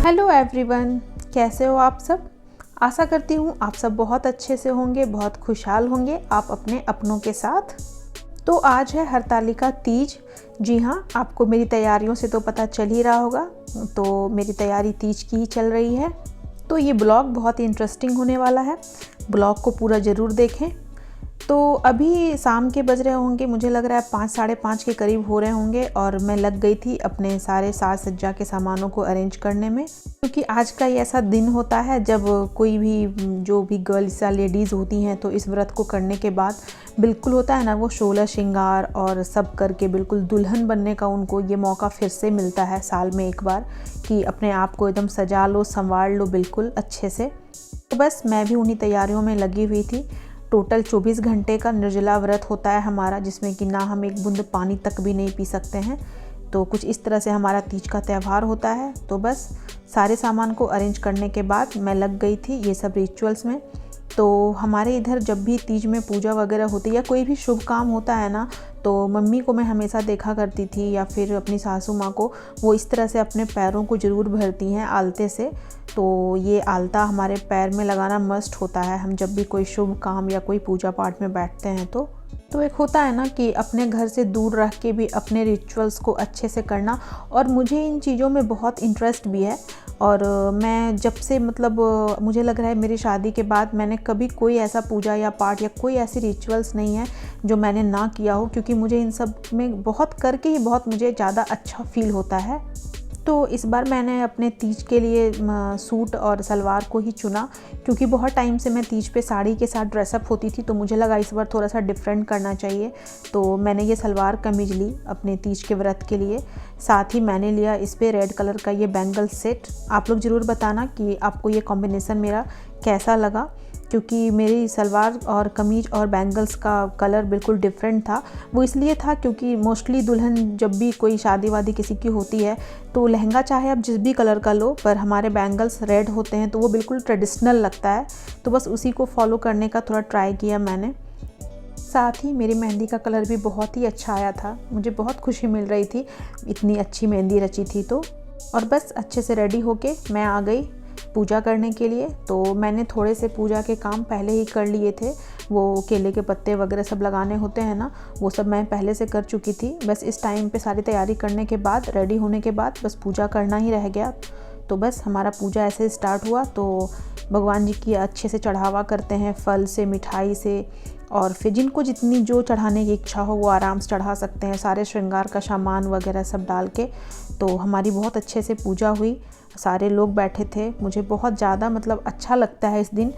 Hello everyone, कैसे हो आप सब। आशा करती हूँ आप सब बहुत अच्छे से होंगे, बहुत खुशहाल होंगे आप अपने अपनों के साथ। तो आज है हरतालिका तीज। जी हाँ, आपको मेरी तैयारियों से तो पता चल ही रहा होगा। तो मेरी तैयारी तीज की ही चल रही है। तो ये ब्लॉग बहुत ही इंटरेस्टिंग होने वाला है, ब्लॉग को पूरा ज़रूर देखें। तो अभी शाम के बज रहे होंगे, मुझे लग रहा है 5 साढ़े 5 के करीब हो रहे होंगे और मैं लग गई थी अपने सारे साज सज्जा के सामानों को अरेंज करने में। क्योंकि आज का ये ऐसा दिन होता है जब कोई भी जो भी गर्ल्स या लेडीज़ होती हैं तो इस व्रत को करने के बाद बिल्कुल होता है ना, वो 16 श्रृंगार और सब करके बिल्कुल दुल्हन बनने का उनको ये मौका फिर से मिलता है साल में एक बार, कि अपने आप को एकदम सजा लो, संवार लो बिल्कुल अच्छे से। तो बस मैं भी उन्हीं तैयारियों में लगी हुई थी। टोटल 24 घंटे का निर्जला व्रत होता है हमारा, जिसमें कि ना हम एक बूंद पानी तक भी नहीं पी सकते हैं। तो कुछ इस तरह से हमारा तीज का त्यौहार होता है। तो बस सारे सामान को अरेंज करने के बाद मैं लग गई थी ये सब रिचुअल्स में। तो हमारे इधर जब भी तीज में पूजा वगैरह होती है या कोई भी शुभ काम होता है ना, तो मम्मी को मैं हमेशा देखा करती थी या फिर अपनी सासू माँ को, वो इस तरह से अपने पैरों को ज़रूर भरती हैं आलते से। तो ये आलता हमारे पैर में लगाना मस्ट होता है हम जब भी कोई शुभ काम या कोई पूजा पाठ में बैठते हैं। तो एक होता है ना कि अपने घर से दूर रह के भी अपने रिचुअल्स को अच्छे से करना, और मुझे इन चीज़ों में बहुत इंटरेस्ट भी है। और मैं जब से मुझे लग रहा है मेरी शादी के बाद मैंने कभी कोई ऐसा पूजा या पाठ या कोई ऐसी रिचुअल्स नहीं है जो मैंने ना किया हो, क्योंकि मुझे इन सब में बहुत करके ही बहुत मुझे ज़्यादा अच्छा फील होता है। तो इस बार मैंने अपने तीज के लिए सूट और सलवार को ही चुना, क्योंकि बहुत टाइम से मैं तीज पे साड़ी के साथ ड्रेसअप होती थी। तो मुझे लगा इस बार थोड़ा सा डिफरेंट करना चाहिए। तो मैंने ये सलवार कमीज ली अपने तीज के व्रत के लिए। साथ ही मैंने लिया इस पर रेड कलर का ये बैंगल सेट। आप लोग ज़रूर बताना कि आपको ये कॉम्बिनेसन मेरा कैसा लगा, क्योंकि मेरी सलवार और कमीज और बैंगल्स का कलर बिल्कुल डिफरेंट था। वो इसलिए था क्योंकि मोस्टली दुल्हन जब भी कोई शादी वादी किसी की होती है तो लहंगा चाहे आप जिस भी कलर का लो, पर हमारे बैंगल्स रेड होते हैं तो वो बिल्कुल ट्रेडिशनल लगता है। तो बस उसी को फॉलो करने का थोड़ा ट्राई किया मैंने। साथ ही मेरी मेहंदी का कलर भी बहुत ही अच्छा आया था, मुझे बहुत खुशी मिल रही थी, इतनी अच्छी मेहंदी रची थी। तो और बस अच्छे से रेडी होके मैं आ गई पूजा करने के लिए। तो मैंने थोड़े से पूजा के काम पहले ही कर लिए थे। वो केले के पत्ते वगैरह सब लगाने होते हैं ना, वो सब मैं पहले से कर चुकी थी। बस इस टाइम पे सारी तैयारी करने के बाद, रेडी होने के बाद बस पूजा करना ही रह गया। तो बस हमारा पूजा ऐसे स्टार्ट हुआ। तो भगवान जी की अच्छे से चढ़ावा करते हैं, फल से, मिठाई से, और फिर जिनको जितनी जो चढ़ाने की इच्छा हो वो आराम से चढ़ा सकते हैं, सारे श्रृंगार का सामान वगैरह सब डाल के। तो हमारी बहुत अच्छे से पूजा हुई, सारे लोग बैठे थे। मुझे बहुत ज़्यादा अच्छा लगता है इस दिन।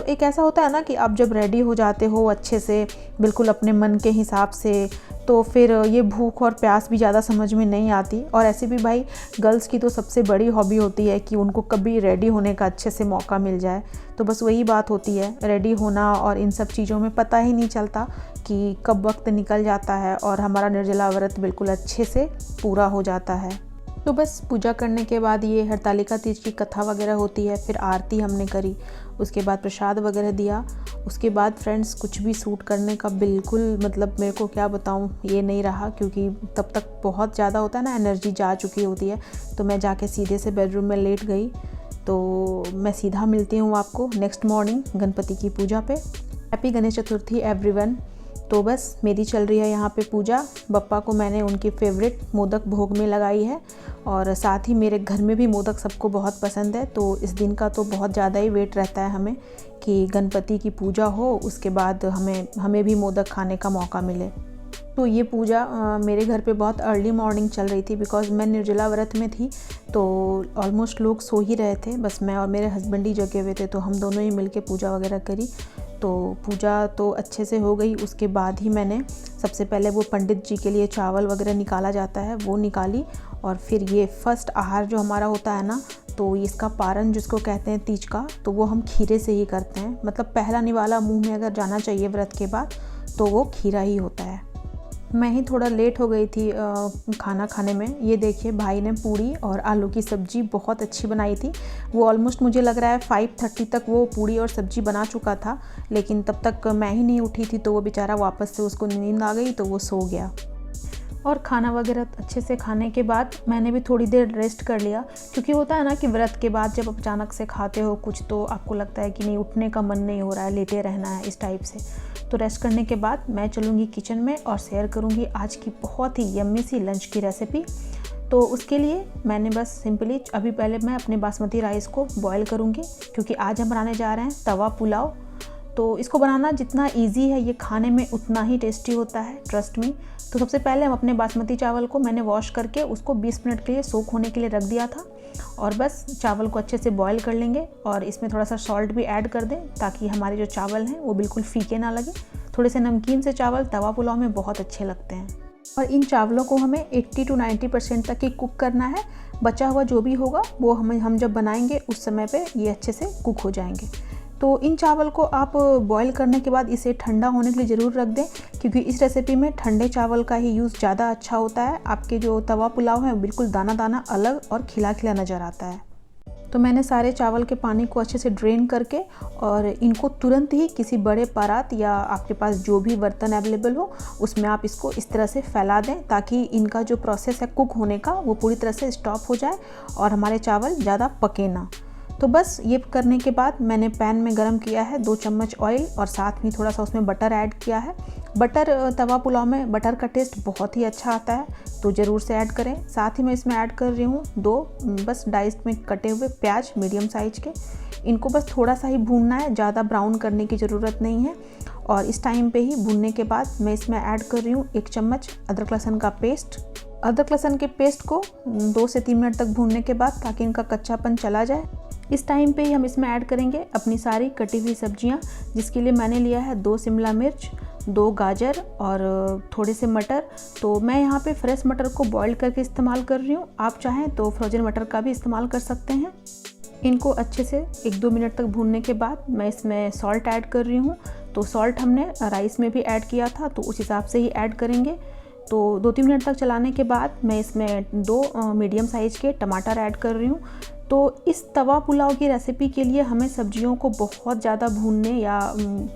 एक ऐसा होता है ना कि आप जब रेडी हो जाते हो अच्छे से बिल्कुल अपने मन के हिसाब से, तो फिर ये भूख और प्यास भी ज़्यादा समझ में नहीं आती। और ऐसे भी भाई गर्ल्स की तो सबसे बड़ी हॉबी होती है कि उनको कभी रेडी होने का अच्छे से मौका मिल जाए। तो बस वही बात होती है, रेडी होना, और इन सब चीज़ों में पता ही नहीं चलता कि कब वक्त निकल जाता है और हमारा निर्जला व्रत बिल्कुल अच्छे से पूरा हो जाता है। तो बस पूजा करने के बाद ये हरतालिका तीज की कथा वगैरह होती है, फिर आरती हमने करी, उसके बाद प्रसाद वगैरह दिया। उसके बाद फ्रेंड्स कुछ भी सूट करने का बिल्कुल मेरे को क्या बताऊँ ये नहीं रहा, क्योंकि तब तक बहुत ज़्यादा होता है ना, एनर्जी जा चुकी होती है। तो मैं जाके सीधे से बेडरूम में लेट गई। तो मैं सीधा मिलती हूँ आपको नेक्स्ट मॉर्निंग गणपति की पूजा पे। Happy Ganesh Chaturthi everyone. तो बस मेरी चल रही है यहाँ पे पूजा। बप्पा को मैंने उनकी फेवरेट मोदक भोग में लगाई है, और साथ ही मेरे घर में भी मोदक सबको बहुत पसंद है। तो इस दिन का तो बहुत ज़्यादा ही वेट रहता है हमें कि गणपति की पूजा हो, उसके बाद हमें भी मोदक खाने का मौका मिले। तो ये पूजा मेरे घर पे बहुत अर्ली मॉर्निंग चल रही थी, बिकॉज़ मैं निर्जला व्रत में थी। तो ऑलमोस्ट लोग सो ही रहे थे, बस मैं और मेरे हस्बैंड ही जगे हुए थे। तो हम दोनों ही मिलके पूजा वगैरह करी। तो पूजा तो अच्छे से हो गई। उसके बाद ही मैंने सबसे पहले वो पंडित जी के लिए चावल वगैरह निकाला जाता है वो निकाली, और फिर ये फर्स्ट आहार जो हमारा होता है ना, तो इसका पारण जिसको कहते हैं तीज का, तो वो हम खीरे से ही करते हैं। पहला निवाला मुंह में अगर जाना चाहिए व्रत के बाद तो वो खीरा ही होता है। मैं ही थोड़ा लेट हो गई थी खाना खाने में। ये देखिए भाई ने पूड़ी और आलू की सब्ज़ी बहुत अच्छी बनाई थी। वो ऑलमोस्ट मुझे लग रहा है 5:30 तक वो पूड़ी और सब्ज़ी बना चुका था, लेकिन तब तक मैं ही नहीं उठी थी। तो वो बेचारा वापस से उसको नींद आ गई तो वो सो गया। और खाना वगैरह अच्छे से खाने के बाद मैंने भी थोड़ी देर रेस्ट कर लिया, क्योंकि होता है ना कि व्रत के बाद जब अचानक से खाते हो कुछ तो आपको लगता है कि नहीं, उठने का मन नहीं हो रहा है, लेटे रहना है, इस टाइप से। तो रेस्ट करने के बाद मैं चलूँगी किचन में और शेयर करूँगी आज की बहुत ही यम्मी सी लंच की रेसिपी। तो उसके लिए मैंने बस सिंपली अभी पहले मैं अपने बासमती राइस को बॉईल करूँगी, क्योंकि आज हम बनाने जा रहे हैं तवा पुलाव। तो इसको बनाना जितना इजी है ये खाने में उतना ही टेस्टी होता है, ट्रस्ट मी। तो सबसे पहले हम अपने बासमती चावल को मैंने वॉश करके उसको 20 मिनट के लिए सोक होने के लिए रख दिया था, और बस चावल को अच्छे से बॉईल कर लेंगे और इसमें थोड़ा सा सॉल्ट भी ऐड कर दें ताकि हमारे जो चावल हैं वो बिल्कुल फीके ना लगे। थोड़े से नमकीन से चावल तवा पुलाव में बहुत अच्छे लगते हैं। और इन चावलों को हमें 80 to 90% तक ही कुक करना है। बचा हुआ जो भी होगा वो हम जब बनाएंगे उस समय पे ये अच्छे से कुक हो जाएंगे। तो इन चावल को आप बॉईल करने के बाद इसे ठंडा होने के लिए ज़रूर रख दें, क्योंकि इस रेसिपी में ठंडे चावल का ही यूज़ ज़्यादा अच्छा होता है। आपके जो तवा पुलाव है बिल्कुल दाना दाना अलग और खिला खिला नज़र आता है। तो मैंने सारे चावल के पानी को अच्छे से ड्रेन करके और इनको तुरंत ही किसी बड़े परात या आपके पास जो भी बर्तन अवेलेबल हो उसमें आप इसको इस तरह से फैला दें, ताकि इनका जो प्रोसेस है कुक होने का वो पूरी तरह से स्टॉप हो जाए और हमारे चावल ज़्यादा पके ना। तो बस ये करने के बाद मैंने पैन में गरम किया है 2 चम्मच ऑयल और साथ में थोड़ा सा उसमें बटर ऐड किया है। बटर तवा पुलाव में बटर का टेस्ट बहुत ही अच्छा आता है, तो ज़रूर से ऐड करें। साथ ही मैं इसमें ऐड कर रही हूँ 2 बस डाइस्ड में कटे हुए प्याज मीडियम साइज के। इनको बस थोड़ा सा ही भूनना है, ज़्यादा ब्राउन करने की ज़रूरत नहीं है। और इस टाइम पे ही भूनने के बाद मैं इसमें ऐड कर रही हूँ 1 चम्मच अदरक लहसुन का पेस्ट। अदरक लहसुन के पेस्ट को 2 से 3 मिनट तक भूनने के बाद, ताकि इनका कच्चापन चला जाए। इस टाइम पे ही हम इसमें ऐड करेंगे अपनी सारी कटी हुई सब्जियां, जिसके लिए मैंने लिया है 2 शिमला मिर्च, 2 गाजर और थोड़े से मटर। तो मैं यहाँ पे फ्रेश मटर को बॉईल करके इस्तेमाल कर रही हूँ, आप चाहें तो फ्रोजन मटर का भी इस्तेमाल कर सकते हैं। इनको अच्छे से 1-2 मिनट तक भूनने के बाद मैं इसमें सॉल्ट ऐड कर रही हूँ। तो सॉल्ट हमने राइस में भी ऐड किया था, तो उस हिसाब से ही ऐड करेंगे। तो 2-3 मिनट तक चलाने के बाद मैं इसमें 2 मीडियम साइज़ के टमाटर ऐड कर रही हूँ। तो इस तवा पुलाव की रेसिपी के लिए हमें सब्जियों को बहुत ज़्यादा भूनने या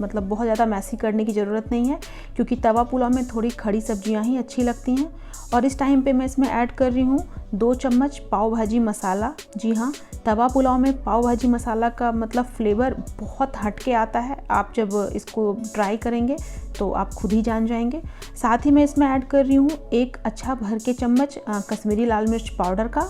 मतलब बहुत ज़्यादा मैसी करने की ज़रूरत नहीं है, क्योंकि तवा पुलाव में थोड़ी खड़ी सब्जियां ही अच्छी लगती हैं। और इस टाइम पे मैं इसमें ऐड कर रही हूँ 2 चम्मच पाव भाजी मसाला। जी हाँ, तवा पुलाव में पाव भाजी मसाला का मतलब फ्लेवर बहुत हटके आता है। आप जब इसको ट्राई करेंगे तो आप खुद ही जान जाएंगे। साथ ही मैं इसमें ऐड कर रही हूँ 1 अच्छा भर के चम्मच कश्मीरी लाल मिर्च पाउडर का।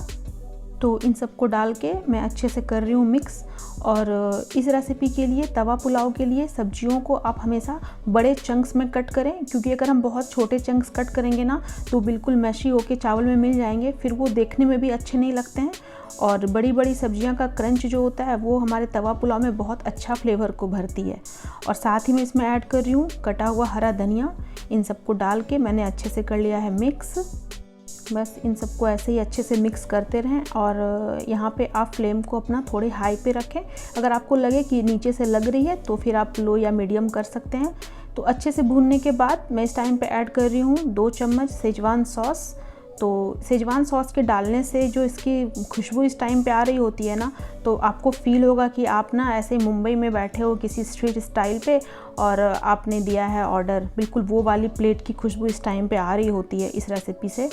तो इन सबको डाल के मैं अच्छे से कर रही हूँ मिक्स। और इस रेसिपी के लिए तवा पुलाव के लिए सब्जियों को आप हमेशा बड़े चंक्स में कट करें, क्योंकि अगर हम बहुत छोटे चंक्स कट करेंगे ना तो बिल्कुल मैशी होके चावल में मिल जाएंगे, फिर वो देखने में भी अच्छे नहीं लगते हैं। और बड़ी बड़ी सब्जियां का क्रंच जो होता है वो हमारे तवा पुलाव में बहुत अच्छा फ्लेवर को भरती है। और साथ ही मैं इसमें ऐड कर रही हूँ कटा हुआ हरा धनिया। इन सबको डाल के मैंने अच्छे से कर लिया है मिक्स। बस इन सबको ऐसे ही अच्छे से मिक्स करते रहें। और यहाँ पे आप फ्लेम को अपना थोड़े हाई पे रखें। अगर आपको लगे कि नीचे से लग रही है तो फिर आप लो या मीडियम कर सकते हैं। तो अच्छे से भूनने के बाद मैं इस टाइम पे ऐड कर रही हूँ 2 चम्मच सेजवान सॉस। तो सेजवान सॉस के डालने से जो इसकी खुशबू इस टाइम पे आ रही होती है ना, तो आपको फील होगा कि आप ना ऐसे मुंबई में बैठे हो किसी स्ट्रीट स्टाइल पे और आपने दिया है ऑर्डर। बिल्कुल वो वाली प्लेट की खुशबू इस टाइम पे आ रही होती है इस रेसिपी से।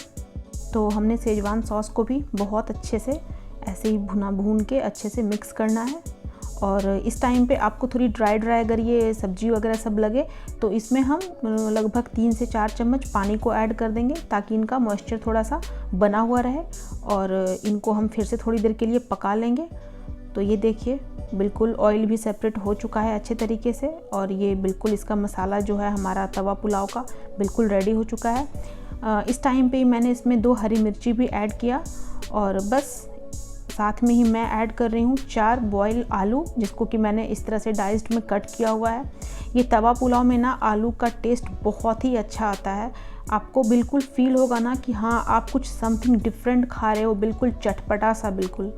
तो हमने सेजवान सॉस को भी बहुत अच्छे से ऐसे ही भून के अच्छे से मिक्स करना है। और इस टाइम पे आपको थोड़ी ड्राई अगर ये सब्जी वगैरह सब लगे तो इसमें हम लगभग 3 से 4 चम्मच पानी को ऐड कर देंगे, ताकि इनका मॉइस्चर थोड़ा सा बना हुआ रहे। और इनको हम फिर से थोड़ी देर के लिए पका लेंगे। तो ये देखिए बिल्कुल ऑयल भी सेपरेट हो चुका है अच्छे तरीके से, और ये बिल्कुल इसका मसाला जो है हमारा तवा पुलाव का बिल्कुल रेडी हो चुका है। इस टाइम पे मैंने इसमें 2 हरी मिर्ची भी ऐड किया। और बस साथ में ही मैं ऐड कर रही हूँ 4 बॉयल आलू, जिसको कि मैंने इस तरह से डाइस्ड में कट किया हुआ है। ये तवा पुलाव में ना आलू का टेस्ट बहुत ही अच्छा आता है। आपको बिल्कुल फील होगा ना कि हाँ आप कुछ समथिंग डिफरेंट खा रहे हो, बिल्कुल चटपटा सा, बिल्कुल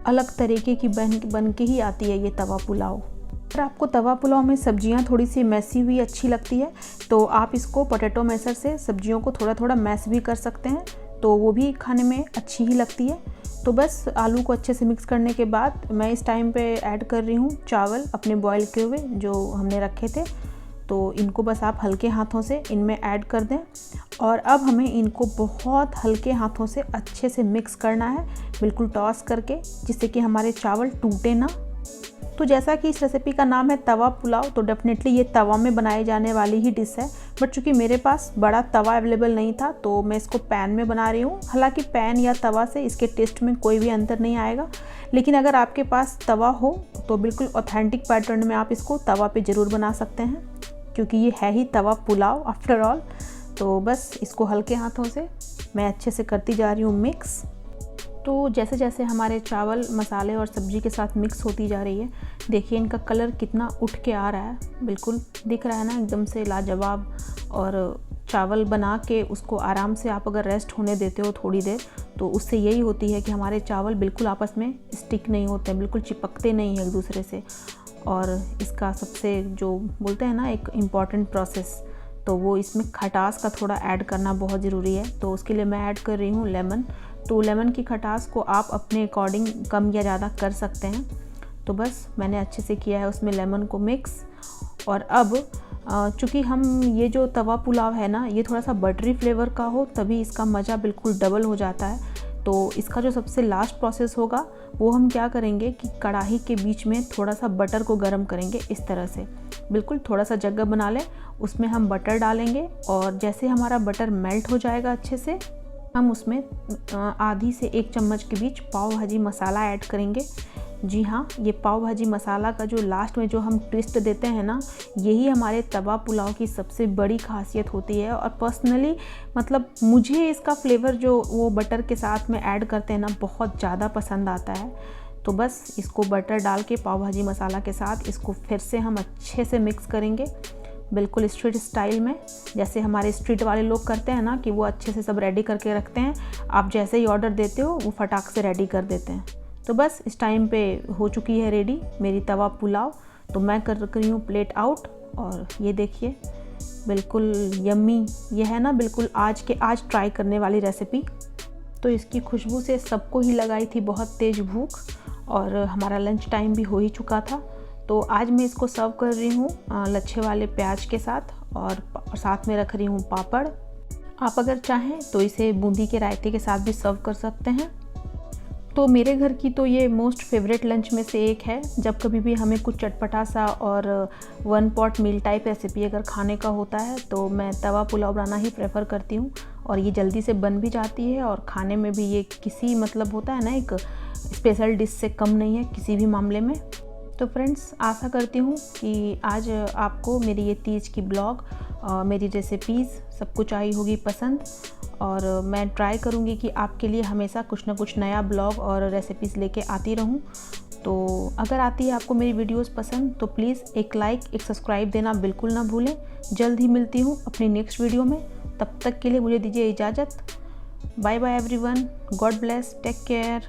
अलग तरीके की बन के ही आती है ये तवा पुलाव। अगर आपको तवा पुलाव में सब्जियां थोड़ी सी मैसी हुई अच्छी लगती है तो आप इसको पोटैटो मैशर से सब्जियों को थोड़ा थोड़ा मैश भी कर सकते हैं, तो वो भी खाने में अच्छी ही लगती है। तो बस आलू को अच्छे से मिक्स करने के बाद मैं इस टाइम पे ऐड कर रही हूँ चावल अपने बॉईल किए हुए जो हमने रखे थे। तो इनको बस आप हल्के हाथों से इनमें ऐड कर दें और अब हमें इनको बहुत हल्के हाथों से अच्छे से मिक्स करना है, बिल्कुल टॉस करके, जिससे कि हमारे चावल टूटे ना। तो जैसा कि इस रेसिपी का नाम है तवा पुलाव, तो डेफिनेटली ये तवा में बनाई जाने वाली ही डिश है, बट चूंकि मेरे पास बड़ा तवा अवेलेबल नहीं था तो मैं इसको पैन में बना रही हूँ। हालांकि पैन या तवा से इसके टेस्ट में कोई भी अंतर नहीं आएगा, लेकिन अगर आपके पास तवा हो तो बिल्कुल ऑथेंटिक पैटर्न में आप इसको तवा पे ज़रूर बना सकते हैं, क्योंकि ये है ही तवा पुलाव आफ्टर ऑल। तो बस इसको हल्के हाथों से मैं अच्छे से करती जा रही हूँ मिक्स। तो जैसे जैसे हमारे चावल मसाले और सब्ज़ी के साथ मिक्स होती जा रही है, देखिए इनका कलर कितना उठ के आ रहा है, बिल्कुल दिख रहा है ना, एकदम से लाजवाब। और चावल बना के उसको आराम से आप अगर रेस्ट होने देते हो थोड़ी देर, तो उससे यही होती है कि हमारे चावल बिल्कुल आपस में स्टिक नहीं होते, बिल्कुल चिपकते नहीं हैं एक दूसरे से। और इसका सबसे जो बोलते हैं ना एक इम्पॉर्टेंट प्रोसेस, तो वो इसमें खटास का थोड़ा ऐड करना बहुत ज़रूरी है। तो उसके लिए मैं ऐड कर रही हूँ लेमन। तो लेमन की खटास को आप अपने अकॉर्डिंग कम या ज़्यादा कर सकते हैं। तो बस मैंने अच्छे से किया है उसमें लेमन को मिक्स। और अब चूँकि हम ये जो तवा पुलाव है ना, ये थोड़ा सा बटरी फ्लेवर का हो तभी इसका मज़ा बिल्कुल डबल हो जाता है। तो इसका जो सबसे लास्ट प्रोसेस होगा वो हम क्या करेंगे कि कढ़ाई के बीच में थोड़ा सा बटर को गर्म करेंगे, इस तरह से बिल्कुल थोड़ा सा जगह बना लें, उसमें हम बटर डालेंगे और जैसे हमारा बटर मेल्ट हो जाएगा अच्छे से, हम उसमें आधी से 1 चम्मच के बीच पाव भाजी मसाला ऐड करेंगे। जी हाँ, ये पाव भाजी मसाला का जो लास्ट में जो हम ट्विस्ट देते हैं ना, यही हमारे तवा पुलाव की सबसे बड़ी खासियत होती है। और पर्सनली मतलब मुझे इसका फ्लेवर जो वो बटर के साथ में ऐड करते हैं ना, बहुत ज़्यादा पसंद आता है। तो बस इसको बटर डाल के पाव भाजी मसाला के साथ इसको फिर से हम अच्छे से मिक्स करेंगे, बिल्कुल स्ट्रीट स्टाइल में, जैसे हमारे स्ट्रीट वाले लोग करते हैं ना कि वो अच्छे से सब रेडी करके रखते हैं, आप जैसे ही ऑर्डर देते हो वो फटाक से रेडी कर देते हैं। तो बस इस टाइम पे हो चुकी है रेडी मेरी तवा पुलाव। तो मैं कर रही हूँ प्लेट आउट और ये देखिए बिल्कुल यम्मी ये है ना, बिल्कुल आज ट्राई करने वाली रेसिपी। तो इसकी खुशबू से सबको ही लगाई थी बहुत तेज़ भूख और हमारा लंच टाइम भी हो ही चुका था। तो आज मैं इसको सर्व कर रही हूँ लच्छे वाले प्याज के साथ और साथ में रख रही हूँ पापड़। आप अगर चाहें तो इसे बूंदी के रायते के साथ भी सर्व कर सकते हैं। तो मेरे घर की तो ये मोस्ट फेवरेट लंच में से एक है। जब कभी भी हमें कुछ चटपटा सा और 1 पॉट मील टाइप रेसिपी अगर खाने का होता है तो मैं तवा पुलाव बनाना ही प्रेफर करती हूँ। और ये जल्दी से बन भी जाती है और खाने में भी ये किसी मतलब होता है ना एक स्पेशल डिश से कम नहीं है किसी भी मामले में। तो फ्रेंड्स, आशा करती हूँ कि आज आपको मेरी ये तीज की ब्लॉग मेरी रेसिपीज़ सब कुछ आई होगी पसंद। और मैं ट्राई करूँगी कि आपके लिए हमेशा कुछ ना कुछ नया ब्लॉग और रेसिपीज़ लेके आती रहूँ। तो अगर आती है आपको मेरी वीडियोस पसंद तो प्लीज़ एक लाइक एक सब्सक्राइब देना बिल्कुल ना भूलें। जल्द ही मिलती हूँ अपनी नेक्स्ट वीडियो में, तब तक के लिए मुझे दीजिए इजाज़त। Bye bye everyone, God bless, take care.